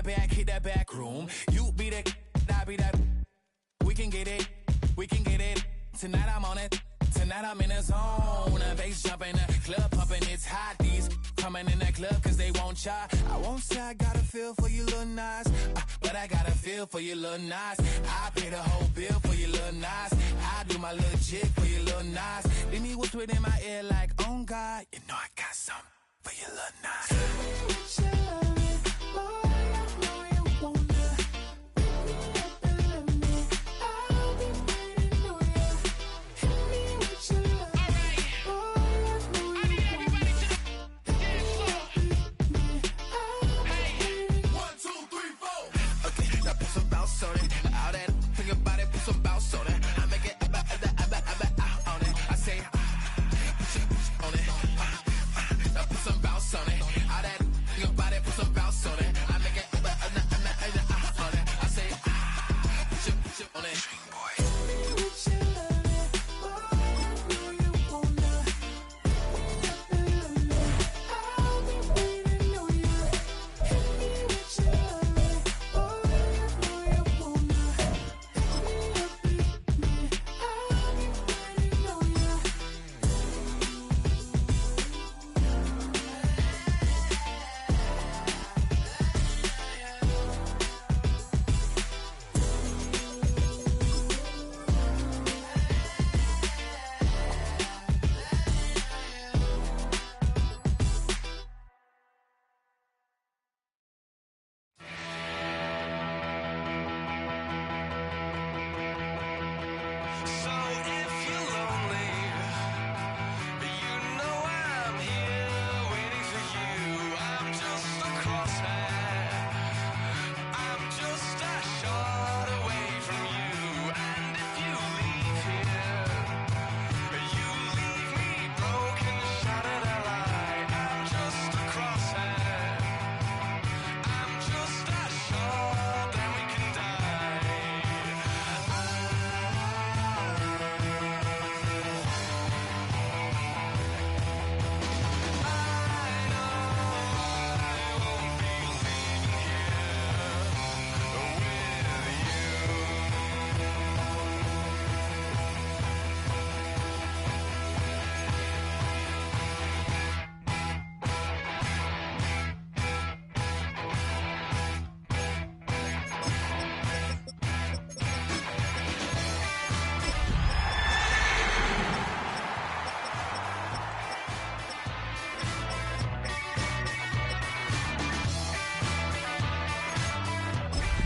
hit that back room. You be that, I be that. We can get it. Tonight I'm on it. Tonight I'm in a zone. Bass jumping, club pumping, it's hot. These coming in that club cause they won't try. I won't say I got a feel for you little nice, but I got a feel for you little nice. I pay the whole bill for you little nice. I do my little jig for you little nice. Leave me whisper in my ear like, oh God, you know I got something for you little nice.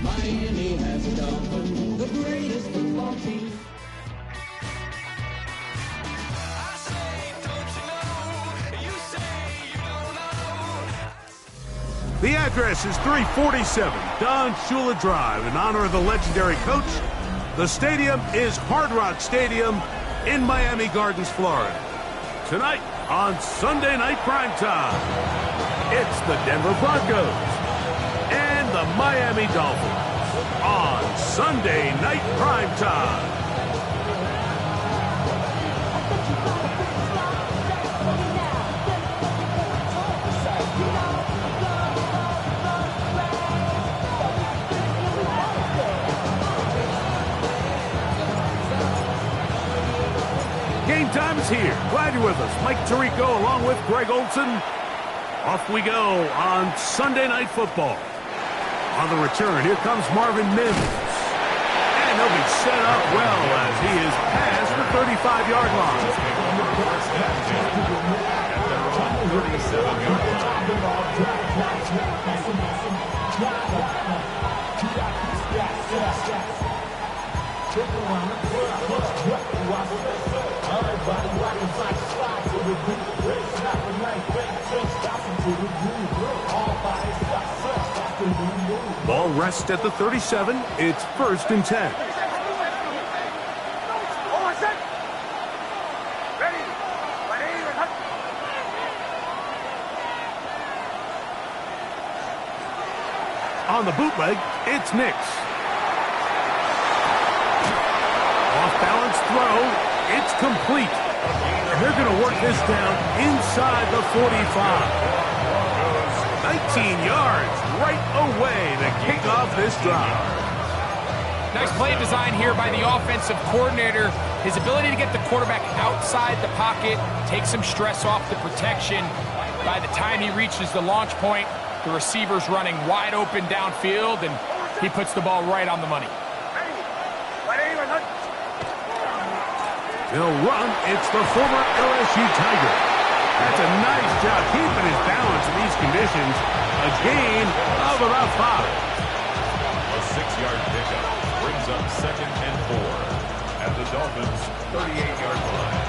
Miami has a Dolphins, the greatest football team. I say, don't you know? You say you don't know. The address is 347 Don Shula Drive. In honor of the legendary coach, the stadium is Hard Rock Stadium in Miami Gardens, Florida. Tonight on Sunday Night Primetime, it's the Denver Broncos and the Miami Dolphins on Sunday Night Primetime. Game time is here. Glad you're with us. Mike Tirico along with Greg Olson. Off we go on Sunday Night Football. On the return, here comes Marvin Mims. And he'll be set up well as he is past the 35-yard line. Ball rests at the 37. It's 1st and 10. On the bootleg, it's Nix. Off-balance throw. It's complete. And they're going to work this down inside the 45. 19 yards right away. The kick off this drive. Nice play design here by the offensive coordinator. His ability to get the quarterback outside the pocket, take some stress off the protection. By the time he reaches the launch point, the receiver's running wide open downfield, and he puts the ball right on the money. He'll run. It's the former LSU Tiger. That's a nice job keeping his balance in these conditions. A gain of about 5. A 6-yard pickup brings up 2nd and 4 at the Dolphins' 38-yard line.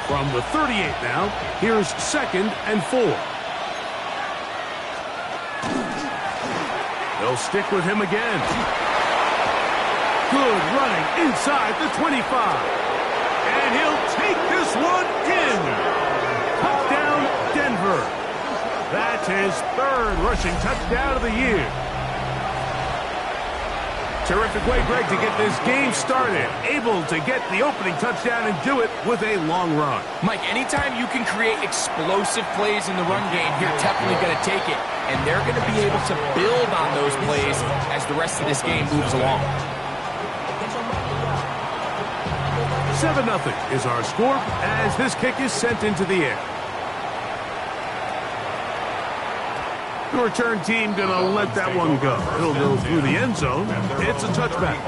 From the 38 now, here's 2nd and 4. They'll stick with him again. Good running inside the 25. And he'll take this one in. Touchdown, Denver. That's his 3rd rushing touchdown of the year. Terrific way, Greg, to get this game started. Able to get the opening touchdown and do it with a long run. Mike, anytime you can create explosive plays in the run game, you're definitely going to take it. And they're going to be able to build on those plays as the rest of this game moves along. 7-0 is our score as this kick is sent into the air. The return team going to let that one go. It'll go through the end zone. It's a touchback.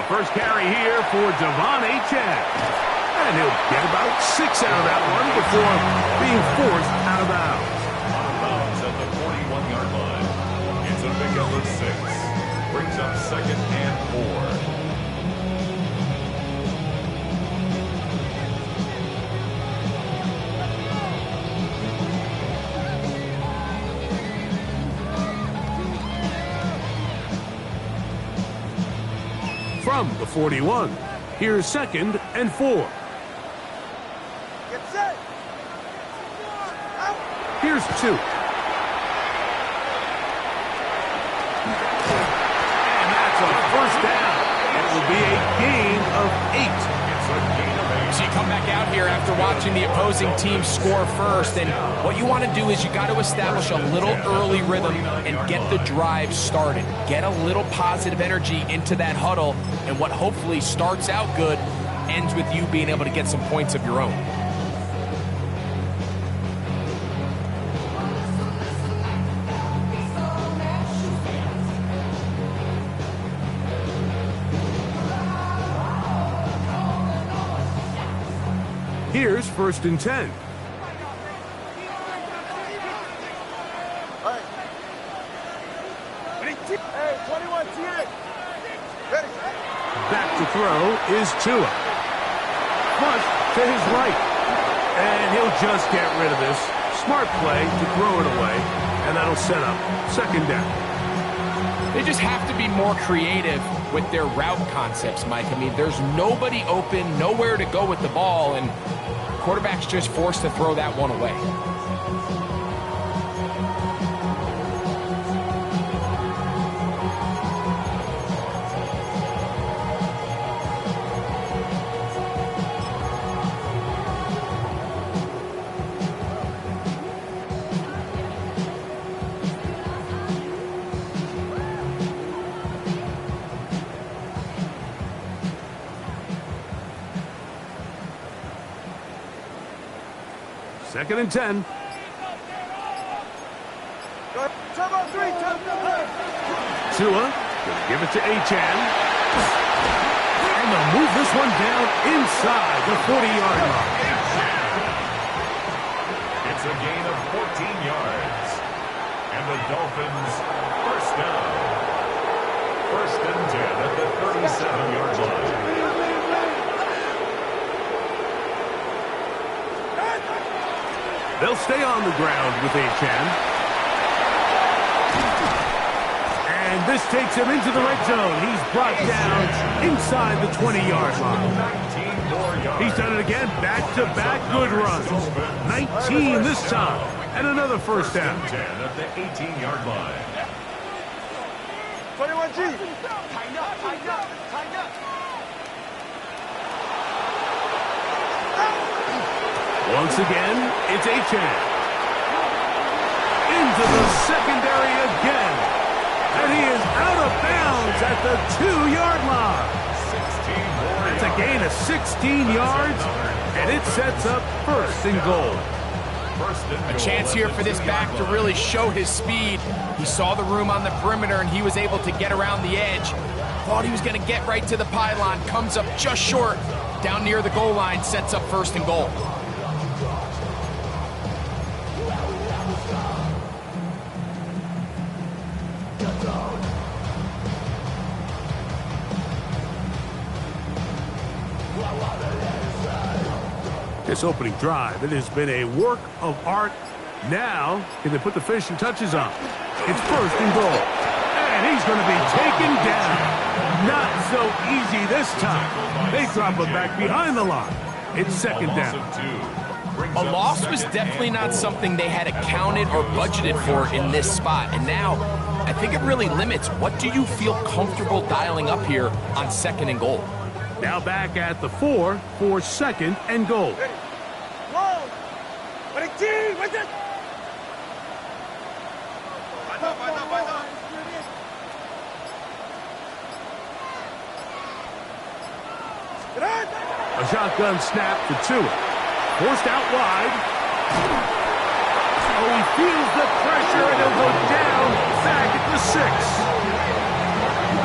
First carry here for Devon Achane. And he'll get about 6 out of that one before being forced out of bounds. Out of bounds at the 41-yard line. It's a pickup of 6. Brings up 2nd and 4. From the 41, here's 2nd and 4. Get set. Here's 2. And that's a first down. It will be a gain of 8. It's a gain of 8. So you come back out here after watching the opposing team score first, and what you want to do is you got to establish a little early rhythm and get the drive started. Get a little positive energy into that huddle, and what hopefully starts out good ends with you being able to get some points of your own. Here's 1st and 10. Hey, 21 T8. Ready. Back to throw is Tua. Flush to his right. And he'll just get rid of this. Smart play to throw it away. And that'll set up 2nd down. They just have to be more creative with their route concepts, Mike. I mean, there's nobody open, nowhere to go with the ball, and quarterback's just forced to throw that one away. Second and 10. Turbo 3, Tua gonna give it to Achane. And they'll move this one down inside the 40-yard line. It's a gain of 14 yards. And the Dolphins down. First and 10 at the 37-yard line. They'll stay on the ground with Achan. And this takes him into the red zone. He's brought down inside the 20-yard line. He's done it again, back-to-back good runs. 19 this time, and another first down. 10 at the 18-yard line. 21 G. Tighten up, tighten up, tighten up. Once again, it's Achan. Into the secondary again. And he is out of bounds at the 2-yard line. That's a gain of 16 yards, and it sets up first and goal. A chance here for this back to really show his speed. He saw the room on the perimeter, and he was able to get around the edge. Thought he was going to get right to the pylon. Comes up just short. Down near the goal line, sets up first and goal. This opening drive, it has been a work of art. Now, can they put the finishing touches on? It's first and goal. And he's going to be taken down. Not so easy this time. They drop him back behind the line. It's second down. A loss was definitely not something they had accounted or budgeted for in this spot. And now, I think it really limits what do you feel comfortable dialing up here on second and goal. Now back at the 4 for second and goal. Whoa! What a team! What's it? A shotgun snap to Tua. Forced out wide. Oh, he feels the pressure, and he'll go down back at the 6.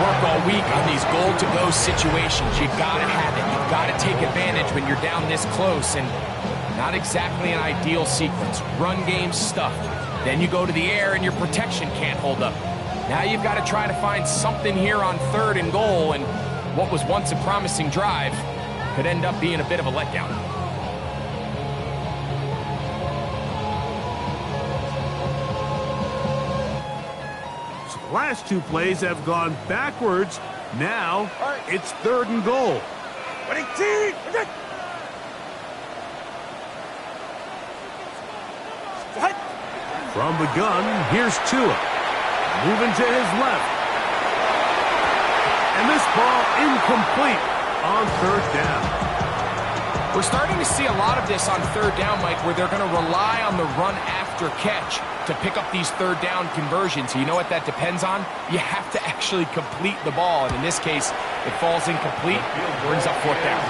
Work all week on these goal-to-go situations. You gotta have it. You gotta take advantage when you're down this close, and not exactly an ideal sequence. Run game stuffed. Then you go to the air, and your protection can't hold up. Now you've got to try to find something here on third and goal, and what was once a promising drive could end up being a bit of a letdown. Last two plays have gone backwards. Now it's third and goal. What a team! From the gun, here's Tua. Moving to his left. And this ball incomplete on third down. We're starting to see a lot of this on third down, Mike, where they're going to rely on the run after catch to pick up these third down conversions. You know what that depends on? You have to actually complete the ball, and in this case, it falls incomplete, brings up fourth down.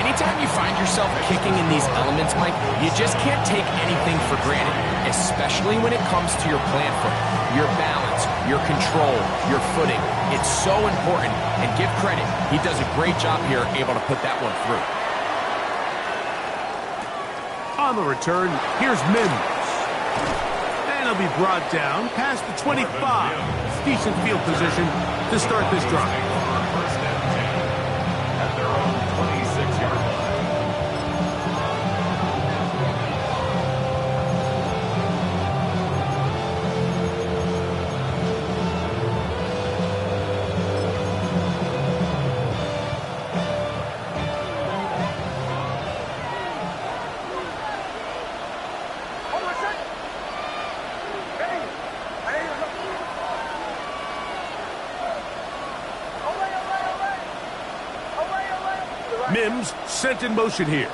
Anytime you find yourself kicking in these elements, Mike, you just can't take anything for granted, especially when it comes to your plant foot, your balance, your control, your footing. It's so important, and give credit. He does a great job here able to put that one through. On the return, here's Mims. And he'll be brought down past the 25. Decent field position to start this drive. First and 10 at their own 26-yard line. Mims sent in motion here.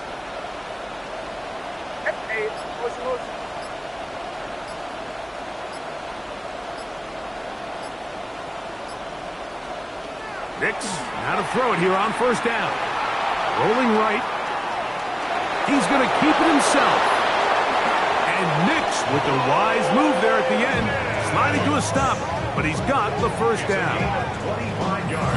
Nix, now to throw it here on first down. Rolling right. He's going to keep it himself. And Nix with the wise move there at the end, sliding to a stop, but he's got the first down.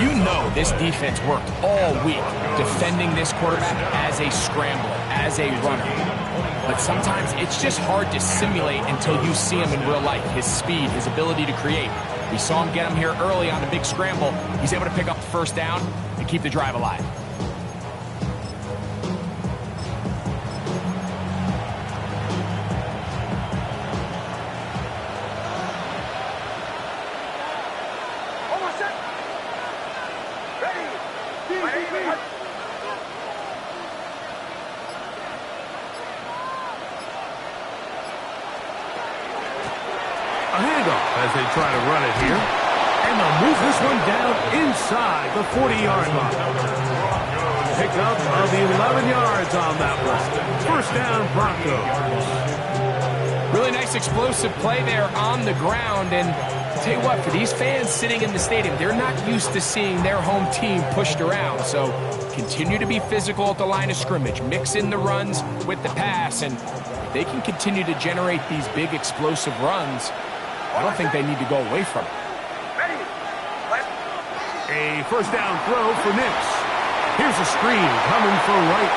You know this defense worked all week defending this quarterback as a scrambler, as a runner. but sometimes it's just hard to simulate until you see him in real life. His speed, his ability to create. We saw him get him here early on the big scramble. He's able to pick up the first down and keep the drive alive. A handoff as they try to run it here. And they'll move this one down inside the 40-yard line. Pickup of 11 yards on that one. First down, Broncos. Really nice explosive play there on the ground. And I'll tell you what, for these fans sitting in the stadium, they're not used to seeing their home team pushed around. So continue to be physical at the line of scrimmage. Mix in the runs with the pass. And if they can continue to generate these big explosive runs, I don't think they need to go away from it. A first down throw for Nix. Here's a screen coming for Wright.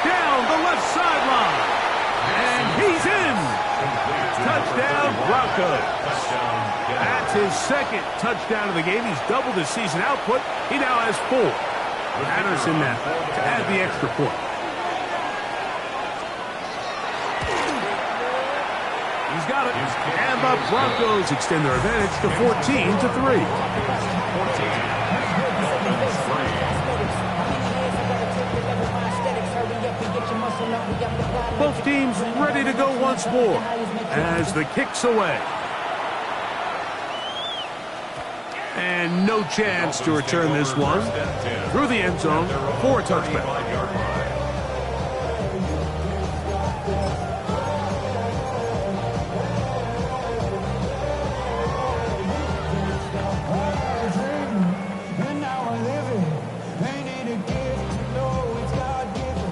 Down the left sideline. And he's in. Touchdown, Broncos. That's his second touchdown of the game. He's doubled his season output. He now has 4. Anderson now to add the extra point. He's got it. And the Broncos extend their advantage to 14-3. Both teams ready to go once more as the kick's away. And no chance to return this one through the end zone for a touchback.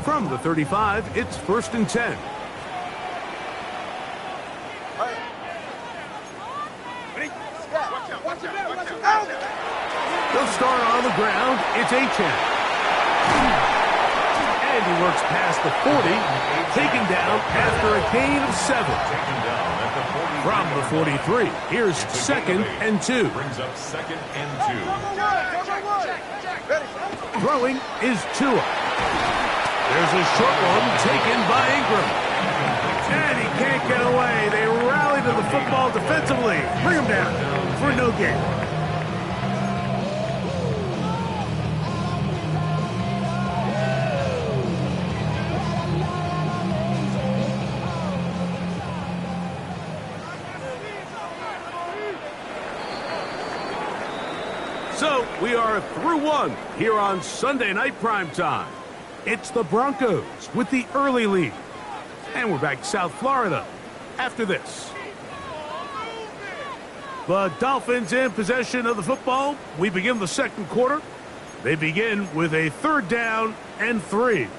From the 35, it's 1st and 10. They'll start on the ground. It's Achane. And he works past the 40, taken down after a gain of 7. From the 43, here's 2nd and 2. Brings up 2nd and 2. Throwing is Tua. There's a short one taken by Ingram. And he can't get away. They rally to the football defensively. Bring him down for no gain. So we are through one here on Sunday Night Primetime. It's the Broncos with the early lead. And we're back to South Florida after this. The Dolphins in possession of the football. We begin the second quarter. They begin with a 3rd down and 3.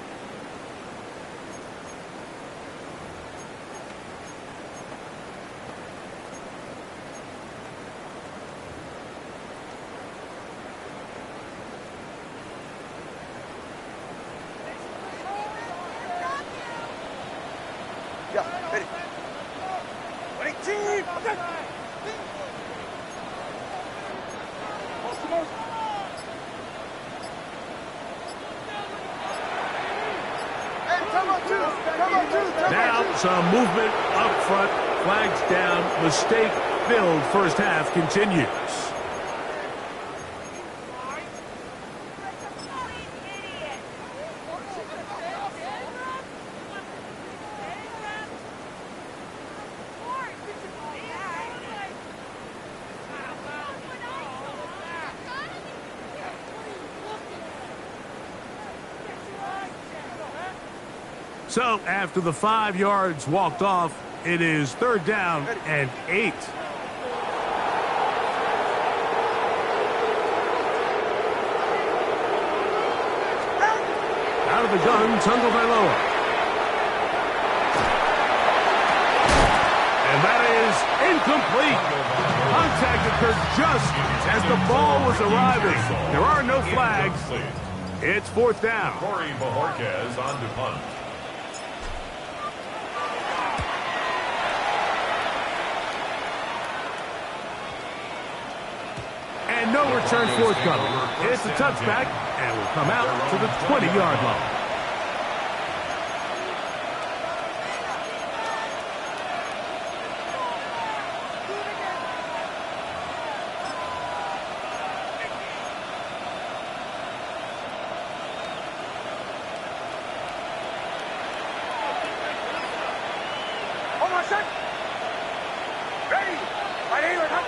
Now some movement up front, flags down, mistake-filled first half continues. So after the 5 yards walked off, it is 3rd down and 8. Out of the gun, Tagovailoa. And that is incomplete. Contact occurred just as the ball was arriving. There are no flags. It's 4th down. Corey Bojorquez on to punt. And no return forthcoming. It's a touchback, and will come out to the 20-yard line. Hold on, set. Ready. Right here, right here.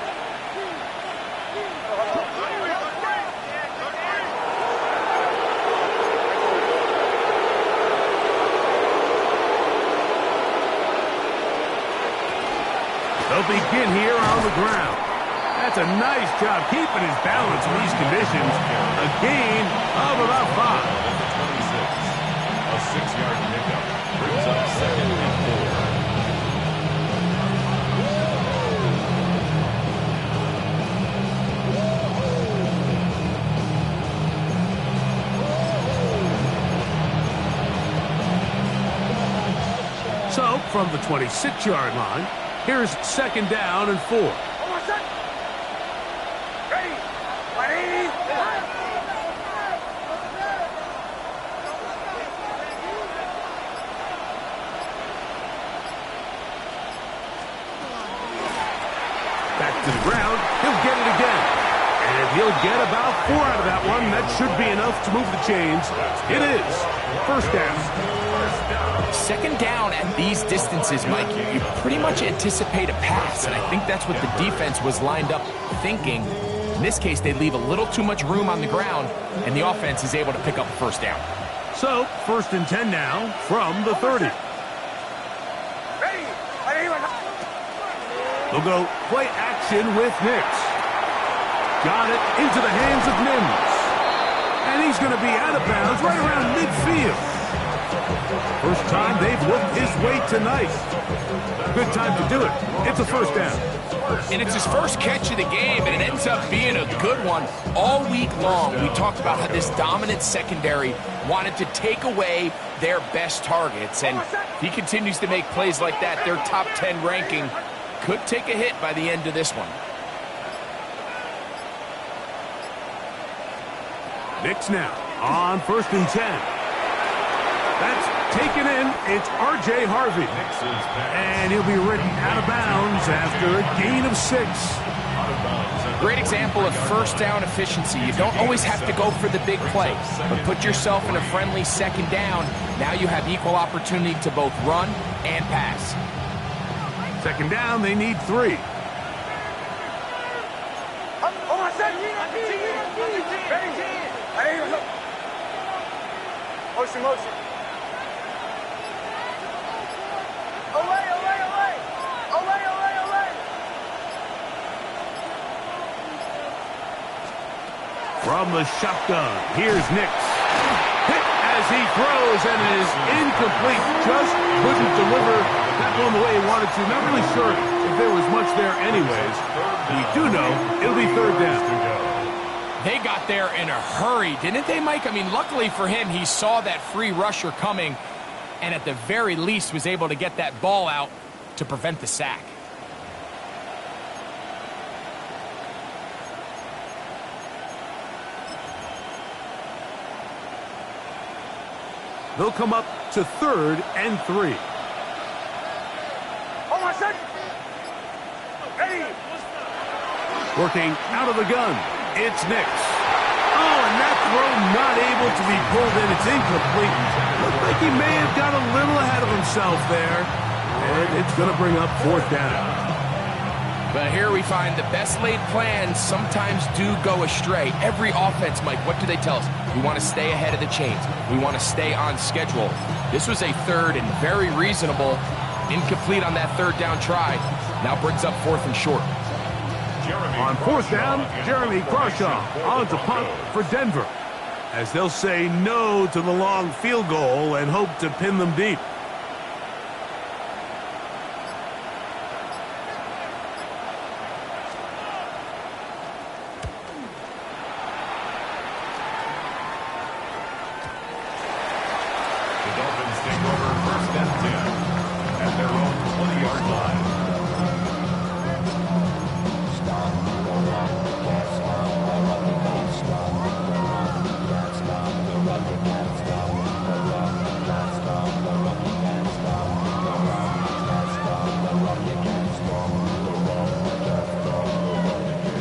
They'll begin here on the ground. That's a nice job keeping his balance in these conditions. A gain of about 5. A 6-yard pickup brings up 2nd and 4. So, from the 26-yard line, here's 2nd down and 4. Hold on, set. Ready. Ready. Back to the ground. He'll get it again. And he'll get about 4 out of that one. That should be enough to move the chains. It is 1st down. 2nd down at these distances, Mike, you pretty much anticipate a pass, and I think that's what the defense was lined up thinking. In this case, they leave a little too much room on the ground, and the offense is able to pick up 1st down. So, 1st and 10 now from the 30. Ready. Right here, right here. They'll go play action with Nix. Got it into the hands of Mims. And he's going to be out of bounds right around midfield. First time they've looked his way tonight. Good time to do it. It's a 1st down. And it's his first catch of the game, and it ends up being a good one. All week long, we talked about how this dominant secondary wanted to take away their best targets. And if he continues to make plays like that, their top 10 ranking could take a hit by the end of this one. Nix now on 1st and 10. That's taken in. It's R.J. Harvey. And he'll be ridden out of bounds after a gain of 6. Great example of 1st down efficiency. You don't always have to go for the big play, but put yourself in a friendly 2nd down. Now you have equal opportunity to both run and pass. 2nd down, they need 3. Hold on, set. Ready. Right here, look. Motion, motion. Away, away, away. Away, away, away. From the shotgun, here's Nix. Hit as he throws, and it is incomplete. Just couldn't deliver that one the way he wanted to. Not really sure if there was much there anyways. We do know it'll be 3rd down. They got there in a hurry, didn't they, Mike? I mean, luckily for him, he saw that free rusher coming and at the very least was able to get that ball out to prevent the sack. They'll come up to 3rd and 3. Hold on, set. Ready. Working out of the gun. It's Nix. Oh, and that throw not able to be pulled in. It's incomplete. Looked like he may have got a little ahead of himself there. And it's going to bring up 4th down. But here we find the best laid plans sometimes do go astray. Every offense, Mike, what do they tell us? We want to stay ahead of the chains. We want to stay on schedule. This was a 3rd and very reasonable. Incomplete on that 3rd down try. Now brings up 4th and short. On 4th down, Jeremy Crawshaw on to punt for Denver, as they'll say no to the long field goal and hope to pin them deep. The Dolphins take over 1st and 10 at their own 20-yard line.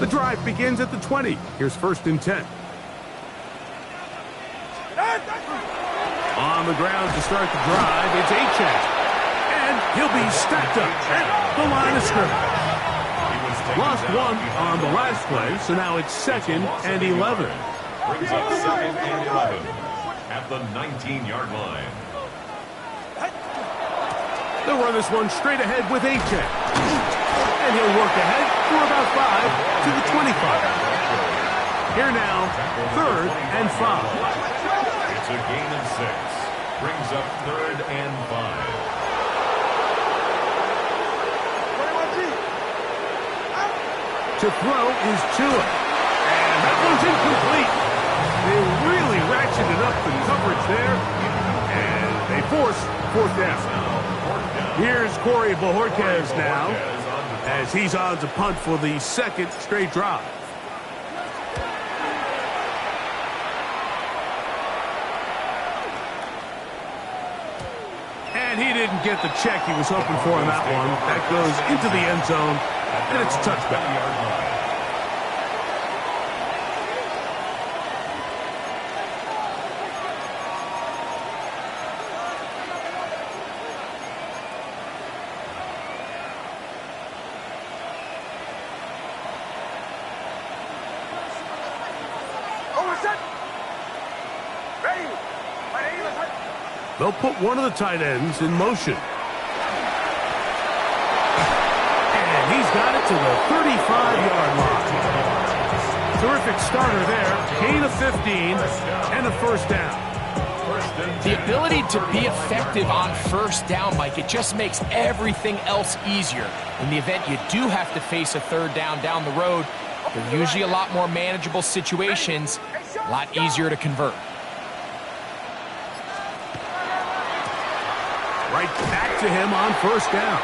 The drive begins at the 20. Here's 1st and 10. On the ground to start the drive, it's Achane. And he'll be stacked up at the line of scrimmage. Lost one on the last play, so now it's 2nd and 11. Brings up 2nd and 11 at the 19-yard line. They'll run this one straight ahead with Achane. And he'll work ahead for about 5 to the 25. Here now, 3rd and 5. It's a gain of 6. Brings up 3rd and 5. To throw is Tua. And that one's incomplete. They really ratcheted up the coverage there. And they force 4th down. Here's Corey Bojorquez now, as he's on to punt for the 2nd straight drive. And he didn't get the check he was hoping for on that one. That goes into the end zone, and it's a touchback. They'll put one of the tight ends in motion. And he's got it to the 35-yard line. Terrific starter there. Gain of 15 and a 1st down. The ability to be effective on 1st down, Mike, it just makes everything else easier. In the event you do have to face a 3rd down the road, they're usually a lot more manageable situations, a lot easier to convert. Right back to him on 1st down.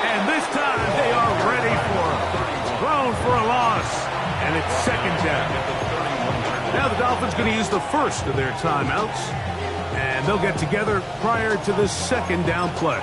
And this time they are ready for him. Thrown for a loss. And it's 2nd down. Now the Dolphins going to use the 1st of their timeouts. And they'll get together prior to the 2nd down play.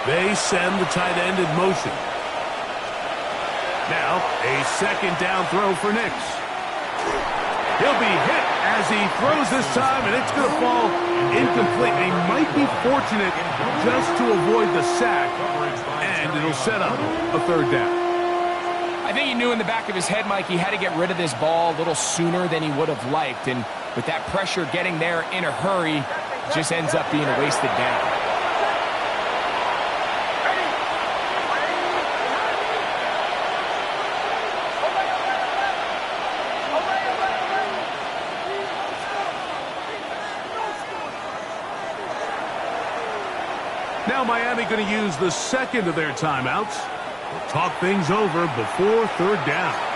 They send the tight end in motion. Now, a 2nd down throw for Nix. He'll be hit as he throws this time, and it's going to fall incomplete. He might be fortunate just to avoid the sack, and it'll set up a 3rd down. I think he knew in the back of his head, Mike, he had to get rid of this ball a little sooner than he would have liked. And with that pressure getting there in a hurry, it just ends up being a wasted down. Now Miami going to use the 2nd of their timeouts. We'll talk things over before 3rd down.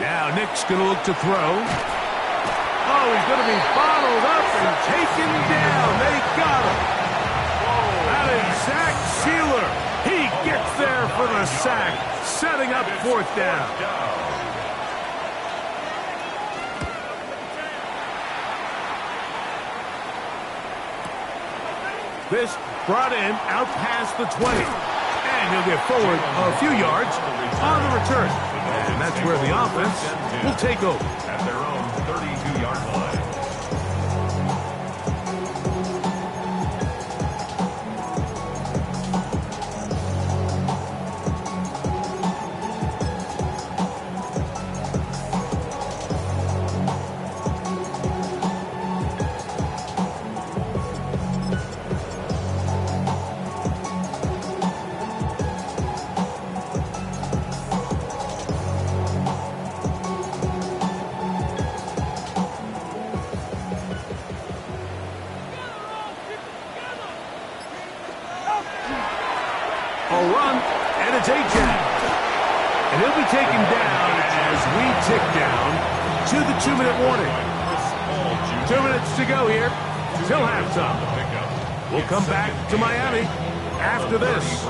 Now Nick's going to look to throw. Oh, he's going to be bottled up and taken down. They got him. That is Zach Sieler. He gets there for the sack, setting up 4th down. This brought in out past the 20. And he'll get forward a few yards on the return. And that's where the offense will take over. At their own 32-yard line. A run, and it's A-Jack. And he'll be taken down as we tick down to the 2-minute warning. 2 minutes to go here till halftime. We'll come back to Miami after this.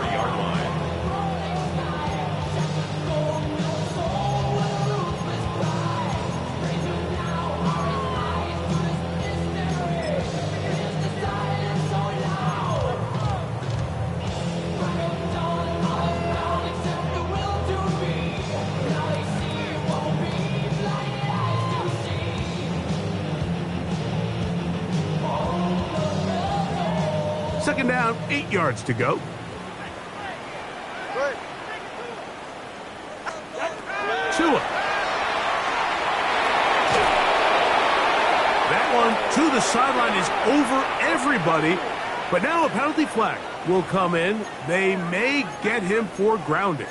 Second down, 8 yards to go. Tua. That one to the sideline is over everybody, but now a penalty flag will come in. They may get him for grounding.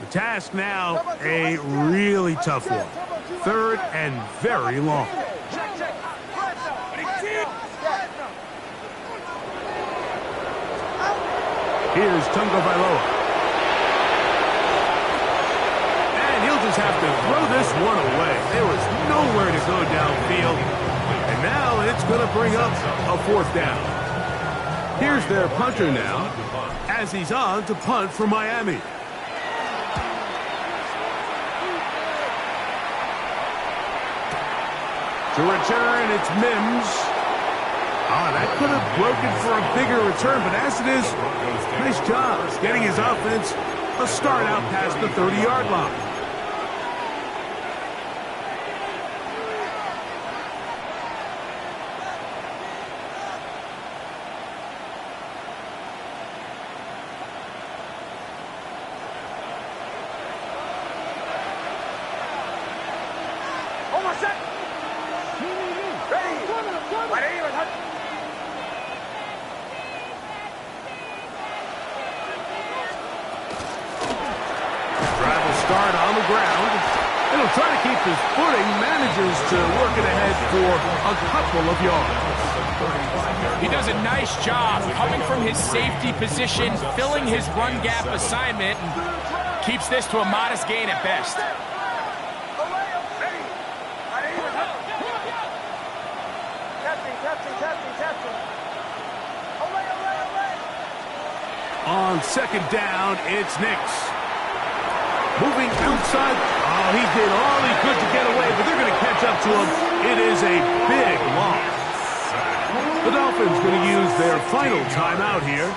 The task now, a really tough one. 3rd and very long. Here's Tungo Bailoa. And he'll just have to throw this one away. There was nowhere to go downfield. And now it's going to bring up a 4th down. Here's their punter now, as he's on to punt for Miami. To return, it's Mims. That could have broken for a bigger return, but as it is, nice job getting his offense a start out past the 30-yard line. Start on the ground. It'll try to keep his footing, manages to work it ahead for a couple of yards. He does a nice job coming from his safety position, filling his run gap assignment, and keeps this to a modest gain at best. On second down, it's Nix. Moving outside. Oh, he did all he could to get away, but they're going to catch up to him. It is a big loss. The Dolphins going to use their final timeout here.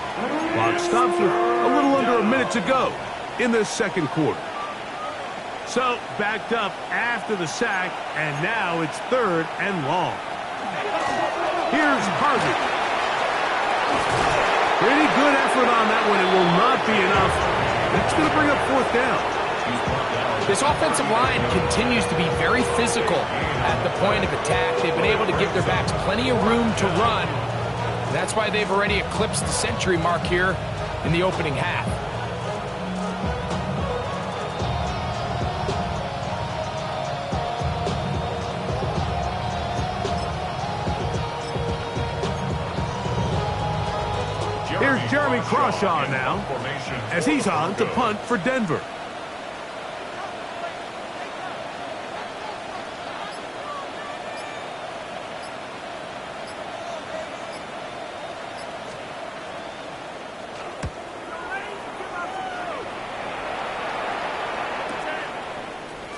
Clock stops with a little under a minute to go in the second quarter. So, backed up after the sack, and now it's 3rd and long. Here's Harvey. Pretty good effort on that one. It will not be enough. It's going to bring up 4th down. This offensive line continues to be very physical at the point of attack. They've been able to give their backs plenty of room to run. That's why they've already eclipsed the century mark here in the opening half. Here's Jeremy Crawshaw now, as he's on to punt for Denver.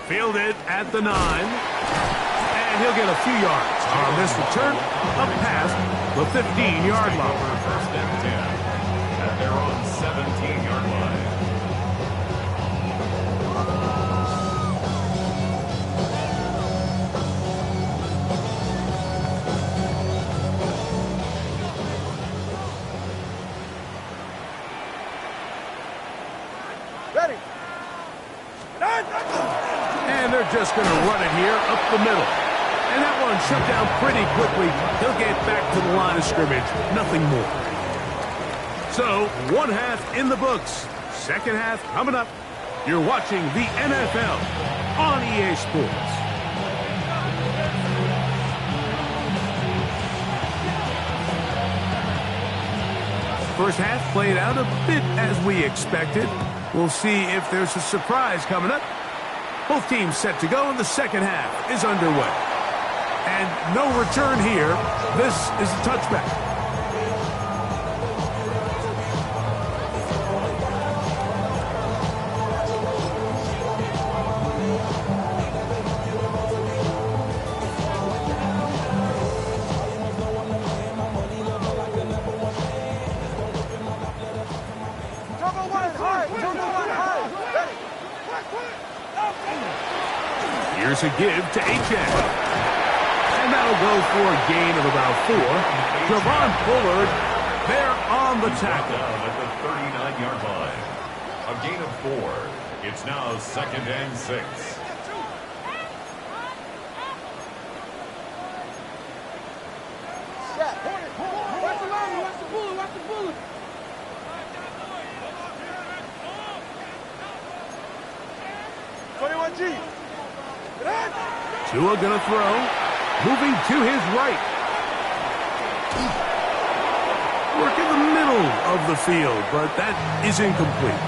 Fielded at the 9. And he'll get a few yards on this return up past the 15-yard line. 1st and 10 at their own 17-yard line. Ready. And they're just going to run it here up the middle. And that one shut down pretty quickly. He'll get back to the line of scrimmage. Nothing more. So, 1 half in the books. Second half coming up. You're watching the NFL on EA Sports. First half played out a bit as we expected. We'll see if there's a surprise coming up. Both teams set to go, and the second half is underway. And no return here. This is a touchback. Here's a give to H.N. And that'll go for a gain of about 4. Javon Bullard there on the tackle. At the 39-yard line. A gain of 4. It's now 2nd and 6. Watch the line, watch the bullet, watch the bullet. Tua gonna throw. Moving to his right. Work in the middle of the field, but that is incomplete.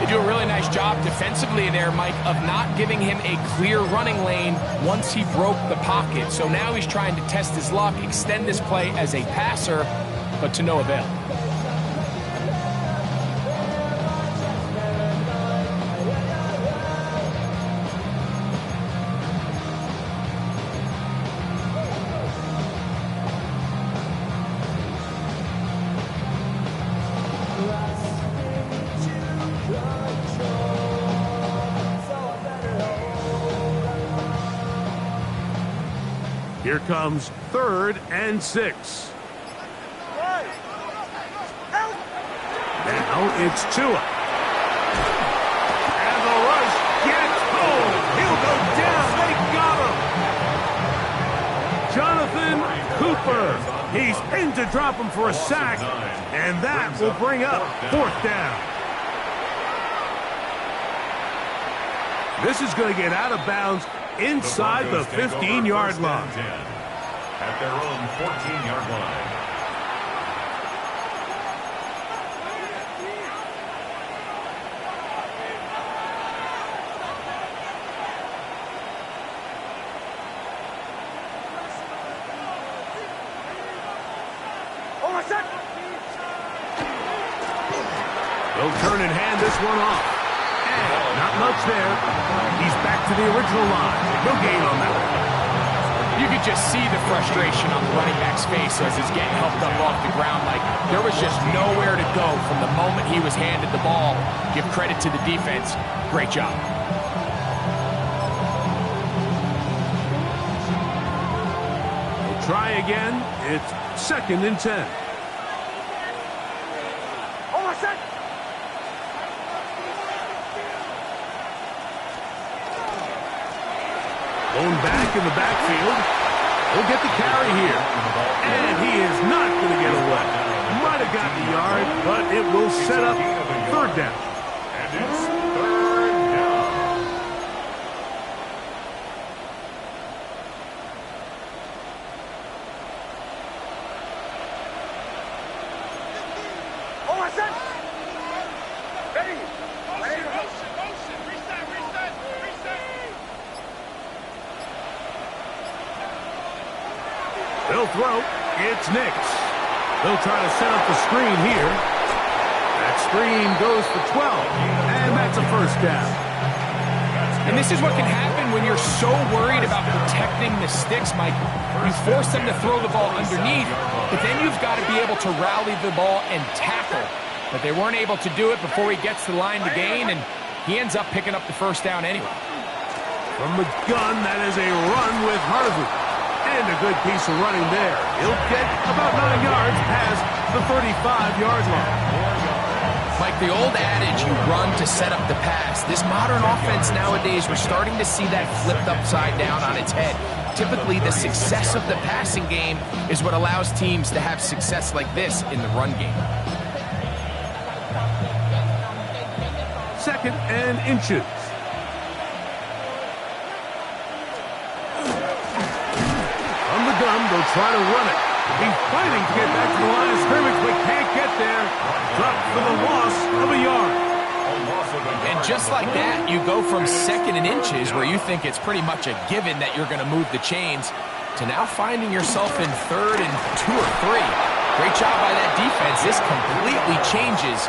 They do a really nice job defensively there, Mike, of not giving him a clear running lane once he broke the pocket. So now he's trying to test his luck, extend this play as a passer, but to no avail. Here comes 3rd and 6. Now it's Tua. And the rush gets home. He'll go down. They got him. Jonathan Cooper. He's in to drop him for a sack. And that will bring up 4th down. This is going to get out of bounds inside the 15-yard line. At their own 14-yard line. They'll turn and hand this one off. And not much there. He's back to the original line. No gain on that one. You could just see the frustration on the running back's face as he's getting helped up off the ground. Like, there was just nowhere to go from the moment he was handed the ball. Give credit to the defense. Great job. We'll try again. It's 2nd and 10. Going back in the backfield. He'll get the carry here. And he is not going to get away. Might have gotten the yard, but it will set up 3rd down. And it's 3rd down. They'll throw. It's Nix. They'll try to set up the screen here. That screen goes for 12. And that's a 1st down. And this is what can happen when you're so worried about protecting the sticks, Mike. You force them to throw the ball underneath, but then you've got to be able to rally the ball and tackle. But they weren't able to do it before he gets to the line to gain, and he ends up picking up the 1st down anyway. From the gun, that is a run with Harvey. And a good piece of running there. He'll get about 9 yards past the 35-yard line. Like the old adage, you run to set up the pass. This modern offense nowadays, we're starting to see that flipped upside down on its head. Typically, the success of the passing game is what allows teams to have success like this in the run game. 2nd and inches. From the gun, they'll try to run it. He's fighting to get back to the line of scrimmage, but can't get there. Dropped for the loss of a yard. And just like that, you go from 2nd and inches, where you think it's pretty much a given that you're going to move the chains, to now finding yourself in 3rd and 2 or 3. Great job by that defense. This completely changes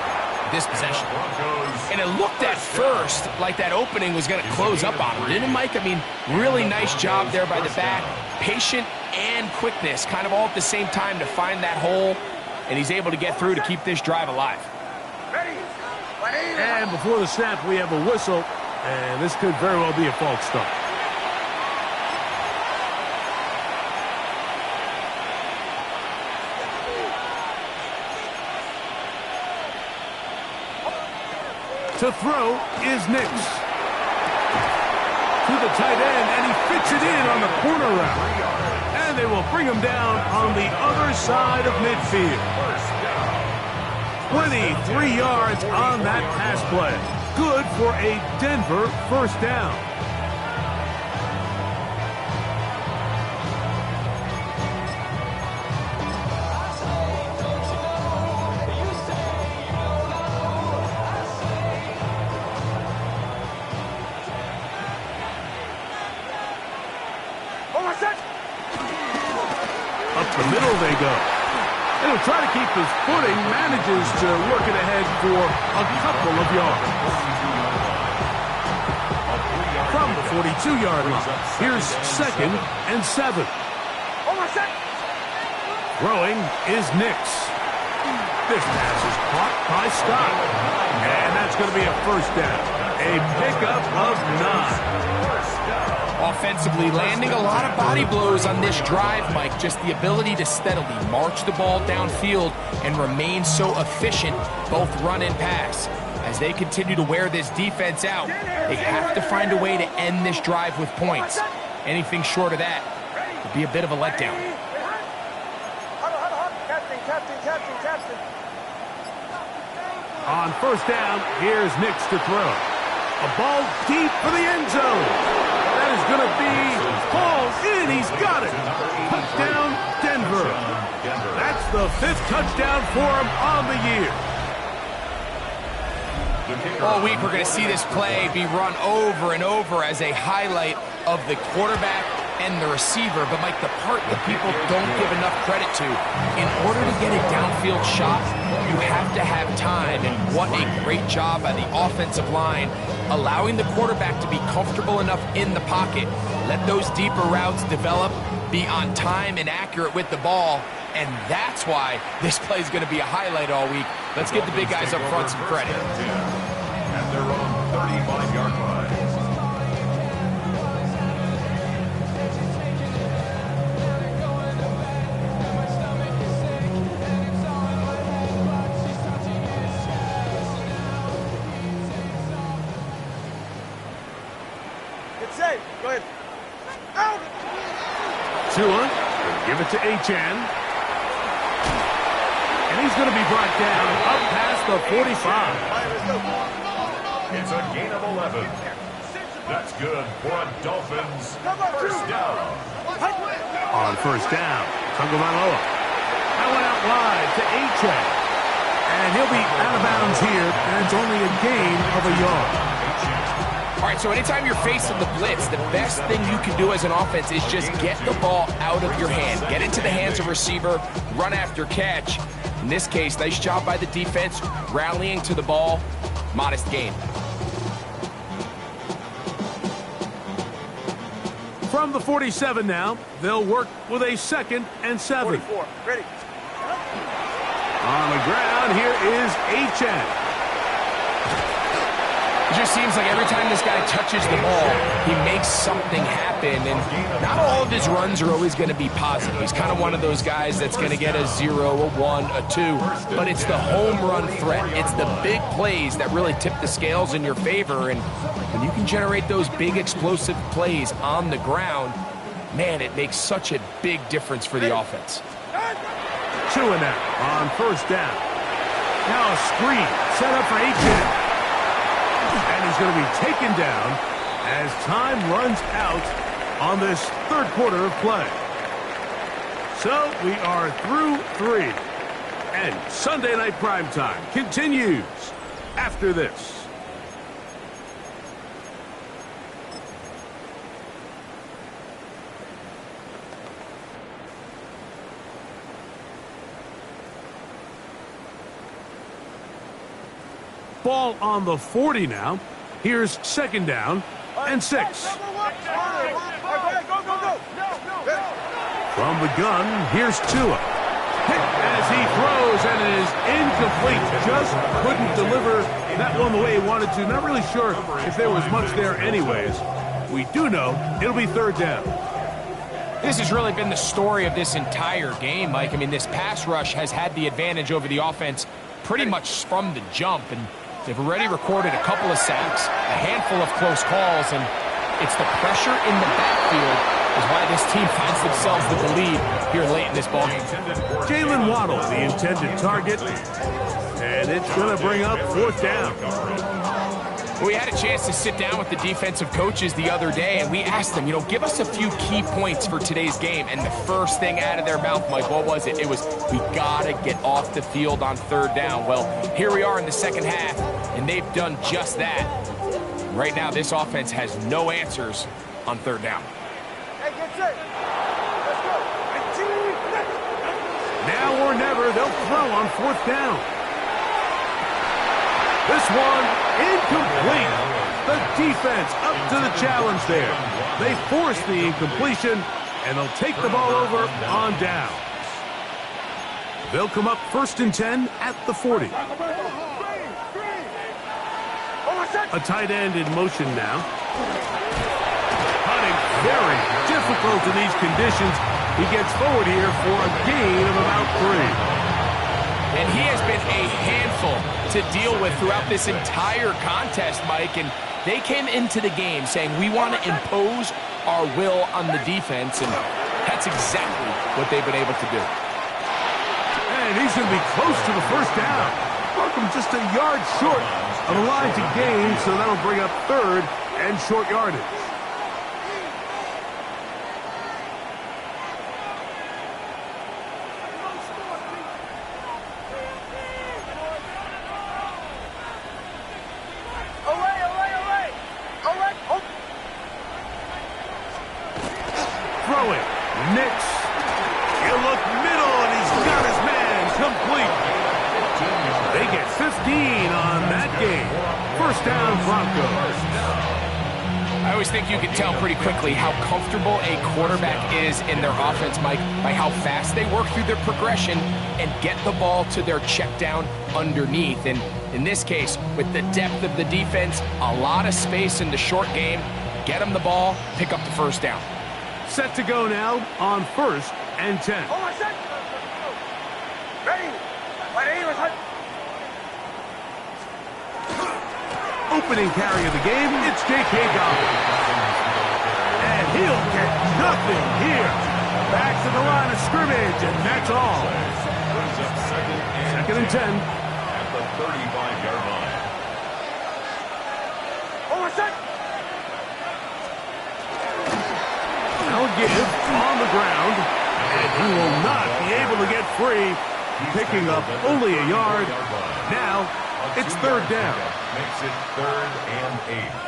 this possession. And it looked at first like that opening was going to close up on him, didn't it, Mike? I mean, really nice job there by the back. Patient and quickness, kind of all at the same time to find that hole, and he's able to get through to keep this drive alive. And before the snap, we have a whistle, and this could very well be a false start. To throw is Nix. To the tight end, and he fits it in on the corner route. And they will bring him down on the other side of midfield. 23 yards on that pass play. Good for a Denver first down. Up the middle they go. And he'll try to keep his footing, manages to work it ahead for a couple of yards. From the 42-yard line, here's 2nd and 7. Throwing is Nix. This pass is caught by Scott. And that's going to be a first down. A pickup of 9. Offensively, landing a lot of body blows on this drive, Mike. Just the ability to steadily march the ball downfield and remain so efficient, both run and pass. As they continue to wear this defense out, they have to find a way to end this drive with points. Anything short of that would be a bit of a letdown. On first down, here's Nix to throw. A ball deep for the end zone. That is going to be hauled in. He's got it. Touchdown, Denver. That's the 5th touchdown for him on the year. All week we're going to see this play be run over and over as a highlight of the quarterback and the receiver. But, Mike, the part that people don't give enough credit to, in order to get a downfield shot, you have to have time. And what a great job by the offensive line, allowing the quarterback to be comfortable enough in the pocket, let those deeper routes develop, be on time and accurate with the ball, and that's why this play is going to be a highlight all week. Let's give the big guys up front some credit. At their own 35-yard line. Go ahead. Out! Tua will give it to Achane. And he's going to be brought down up past the 45. It's a gain of 11. That's good for a Dolphins first down. On first down, Tagovailoa. That went out wide to Achane. And he'll be out of bounds here, and it's only a gain of a yard. All right, so anytime you're facing the blitz, the best thing you can do as an offense is just get the ball out of your hand. Get into the hands of receiver, run after catch. In this case, nice job by the defense, rallying to the ball. Modest gain. From the 47 now, they'll work with a 2nd and 7. 44, ready. On the ground, here is Achane. It just seems like every time this guy touches the ball, he makes something happen, and not all of his runs are always going to be positive. He's kind of one of those guys that's going to get a 0, a 1, a 2, but it's the home run threat. It's the big plays that really tip the scales in your favor, and when you can generate those big explosive plays on the ground, man, it makes such a big difference for the offense. Tua now on first down. Now a screen set up for Achane. And he's going to be taken down as time runs out on this third quarter of play. So we are through 3. And Sunday Night Primetime continues after this. Ball on the 40 now. Here's second down and 6. From the gun, here's Tua. Hit as he throws, and it is incomplete. Just couldn't deliver that one the way he wanted to. Not really sure if there was much there anyways. We do know it'll be third down. This has really been the story of this entire game, Mike. I mean, this pass rush has had the advantage over the offense pretty much from the jump, and they've already recorded a couple of sacks, a handful of close calls, and it's the pressure in the backfield is why this team finds themselves with the lead here late in this ballgame. Jalen Waddle, the intended target, and it's going to bring up fourth down. We had a chance to sit down with the defensive coaches the other day, and we asked them, give us a few key points for today's game. And the first thing out of their mouth, Mike, what was it? It was, we got to get off the field on third down. Well, here we are in the second half, and they've done just that. Right now, this offense has no answers on third down. Now or never, they'll throw on fourth down. This one incomplete. The defense up to the challenge there. They force the incompletion, and they'll take the ball over on down. They'll come up 1st and 10 at the 40. A tight end in motion now. Hunting very difficult in these conditions. He gets forward here for a gain of about 3. And he has been a handful to deal with throughout this entire contest, Mike. And they came into the game saying, we want to impose our will on the defense. And that's exactly what they've been able to do. And he's going to be close to the first down. Welcome just a yard short of the line to gain, so that'll bring up third and short yardage. Throw it. Nix. He'll look middle, and he's got his man complete. They get 15 on that game. First down, Broncos. I always think you can tell pretty quickly how comfortable a quarterback is in their offense, Mike, by how fast they work through their progression and get the ball to their check down underneath. And in this case, with the depth of the defense, a lot of space in the short game, get them the ball, pick up the first down. Set to go now on 1st and 10. Opening carry of the game, it's J.K. Dobbins. And he'll get nothing here. Back to the line of scrimmage, and that's all. Second and 10. At the 35-yard line. Now give on the ground, and he will not be able to get free, picking up only a yard. Now it's third down. Makes it 3rd and 8.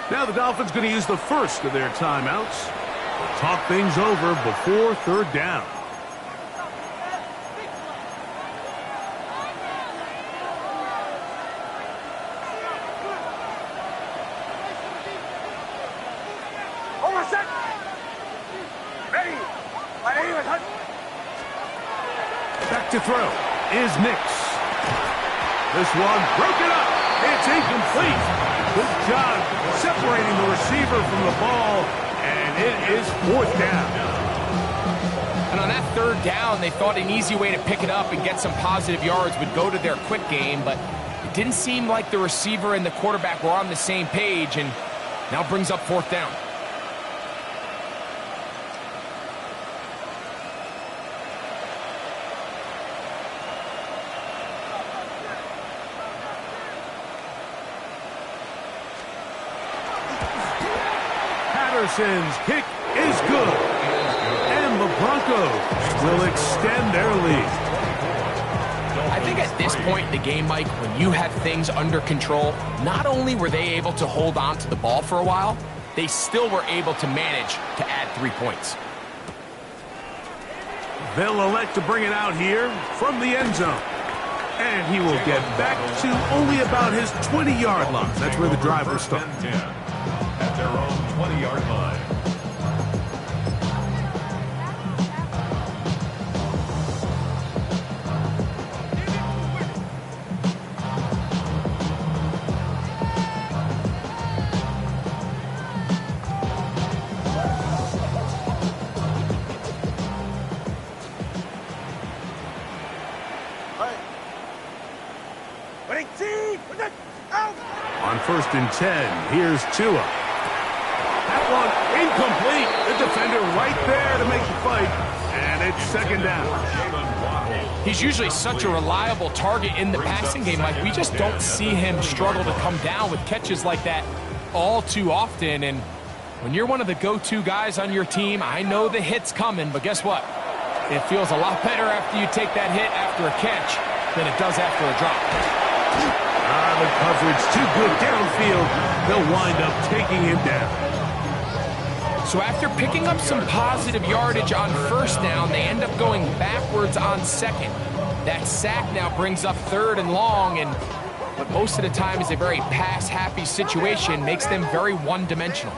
Now the Dolphins going to use the first of their timeouts. Talk things over before third down. Back to throw is Nix. This one broken up. It's incomplete. Good job separating the receiver from the ball, and it is fourth down. And on that third down, they thought an easy way to pick it up and get some positive yards would go to their quick game, but it didn't seem like the receiver and the quarterback were on the same page, and now brings up fourth down. Patterson's kick is good. And the Broncos will extend their lead. I think at this point in the game, Mike, when you have things under control, not only were they able to hold on to the ball for a while, they still were able to manage to add 3 points. They'll elect to bring it out here from the end zone. And he will get back to only about his 20-yard line. That's where the drive will start. At their own 20-yard line. On 1st and 10, here's Tua. That one incomplete. The defender right there to make the fight. And it's second down. He's usually such a reliable target in the passing game, Mike. We just don't see him struggle to come down with catches like that all too often. And when you're one of the go-to guys on your team, I know the hit's coming, but guess what? It feels a lot better after you take that hit after a catch than it does after a drop. The coverage too good downfield. They'll wind up taking him down. So after picking up some positive yardage on first down, they end up going backwards on second. That sack now brings up 3rd and long, and what most of the time is a very pass-happy situation makes them very one-dimensional.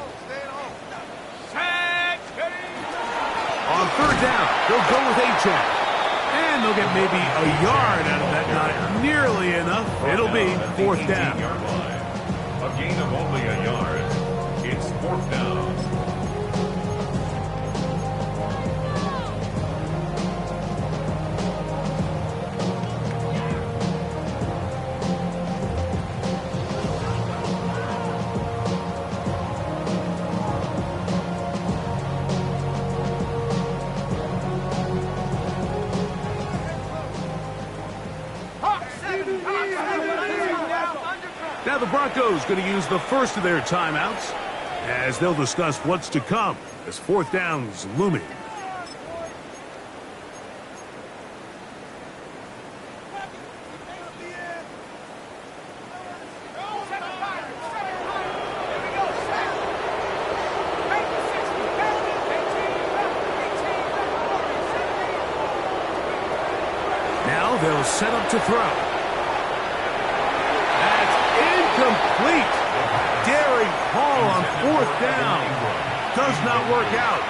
On 3rd down, they'll go with A-Chat. And they'll get maybe a yard out of that. Not nearly enough. It'll be 4th down. A gain of only a yard. It's 4th down. Now the Broncos going to use the first of their timeouts as they'll discuss what's to come as 4th down's looming. Now they'll set up to throw. Complete. Daring Hall on 4th down. Does not work out.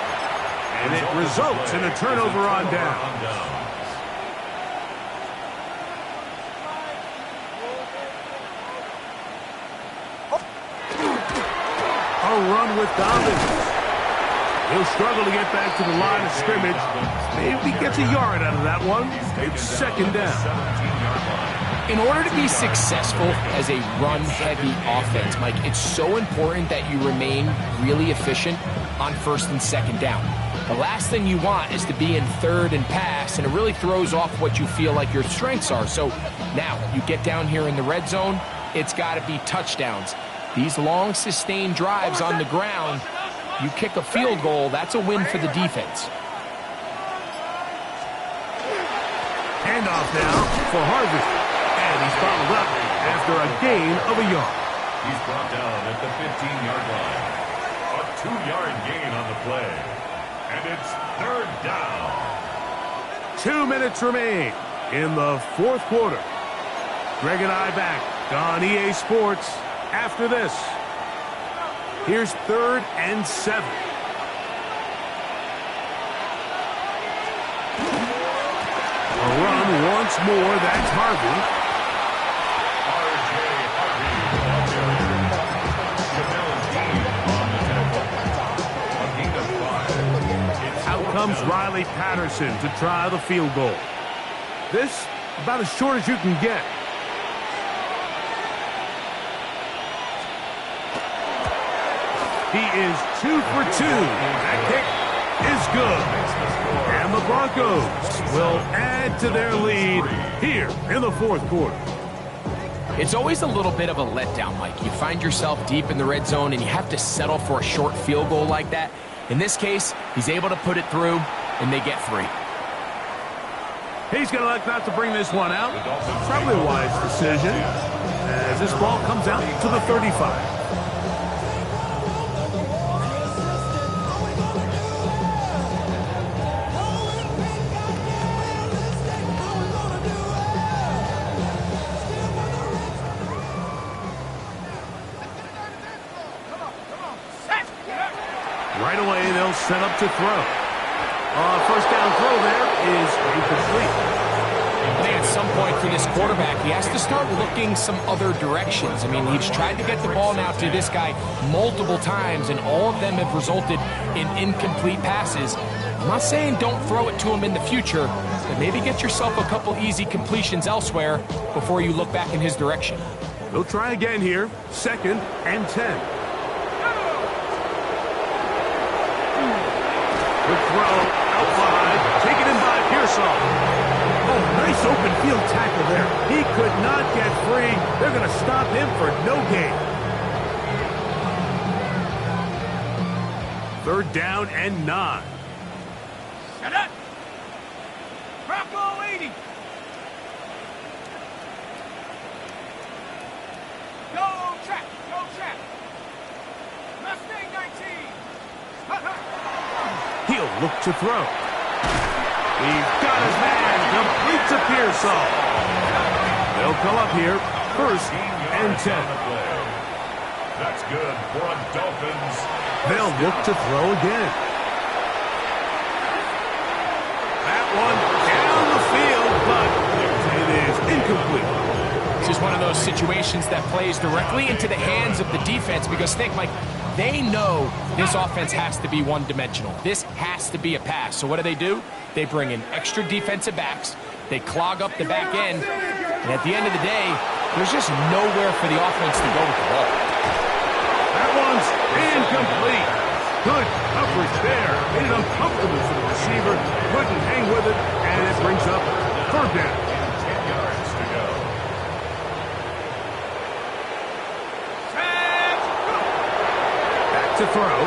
And it results in a turnover on down. A run with Dolphins. He'll struggle to get back to the line of scrimmage. Maybe gets a yard out of that one. It's second down. In order to be successful as a run-heavy offense, Mike, it's so important that you remain really efficient on 1st and 2nd down. The last thing you want is to be in 3rd and pass, and it really throws off what you feel like your strengths are. So now you get down here in the red zone, it's got to be touchdowns. These long, sustained drives on the ground, you kick a field goal, that's a win for the defense. Handoff now for Harvey. And he's followed up after a gain of a yard. He's brought down at the 15-yard line. A 2-yard gain on the play. And it's 3rd down. 2 minutes remain in the 4th quarter. Greg and I back on EA Sports after this. Here's 3rd and 7. A run once more. That's Harvey. comes Riley Patterson to try the field goal. This, about as short as you can get. He is 2 for 2. That kick is good. And the Broncos will add to their lead here in the fourth quarter. It's always a little bit of a letdown, Mike. You find yourself deep in the red zone and you have to settle for a short field goal like that. In this case, he's able to put it through, and they get 3. He's going to elect not to bring this one out. Probably a wise decision as this ball comes out to the 35. Right away, they'll set up to throw. First down throw there is incomplete. I think at some point for this quarterback, he has to start looking some other directions. I mean, he's tried to get the ball now to this guy multiple times, and all of them have resulted in incomplete passes. I'm not saying don't throw it to him in the future, but maybe get yourself a couple easy completions elsewhere before you look back in his direction. They'll try again here. 2nd and 10. Good throw, out wide, taken in by Pearsall. Oh, nice open field tackle there. He could not get free. They're going to stop him for no gain. 3rd down and 9. Shut up! Bronco 80! Go track! Go track! Mustang 19! He'll look to throw. He's got his man. Complete to Pearsall. They'll come up here. 1st and 10. That's good for a Dolphins. They'll look to throw again. That one down the field, but it is incomplete. This is one of those situations that plays directly into the hands of the defense because think, Mike, they know this offense has to be one-dimensional. This has to be a pass. So what do? They bring in extra defensive backs. They clog up the back end. And at the end of the day, there's just nowhere for the offense to go with the ball. That one's incomplete. Good coverage there. Made it uncomfortable for the receiver. Couldn't hang with it, and it brings up 3rd down. 10 yards to go. Back to throw.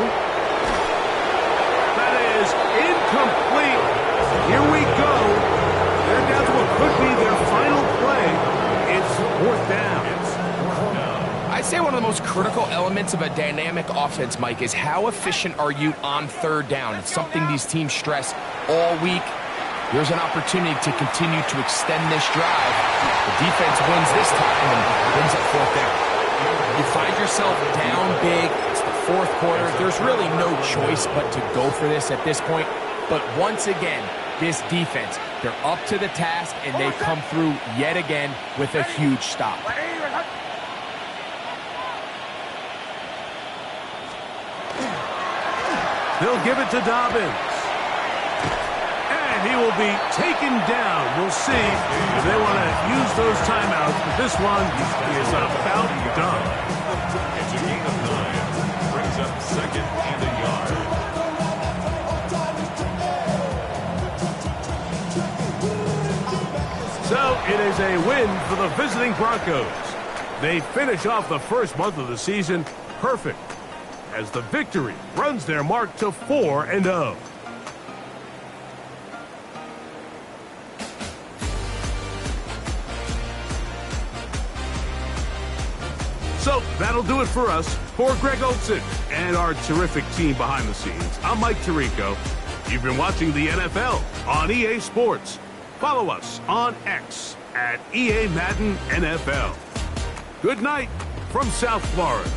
That is incomplete. Here we go. They're down to what could be their final play. It's 4th down. I'd say one of the most critical elements of a dynamic offense, Mike, is how efficient are you on 3rd down. It's something these teams stress all week. Here's an opportunity to continue to extend this drive. The defense wins this time and wins at 4th down. You find yourself down big. It's the 4th quarter. There's really no choice but to go for this at this point. But once again, this defense, they're up to the task, and they come through yet again with a huge stop. They'll give it to Dobbins. And he will be taken down. We'll see if they want to use those timeouts, but this one is about done. It's a gain of 9. Brings up 2nd and a yard. So it is a win for the visiting Broncos. They finish off the first month of the season perfect as the victory runs their mark to 4-0. So that'll do it for us. For Greg Olson and our terrific team behind the scenes, I'm Mike Tirico. You've been watching the NFL on EA Sports. Follow us on X at EA Madden NFL. Good night from South Florida.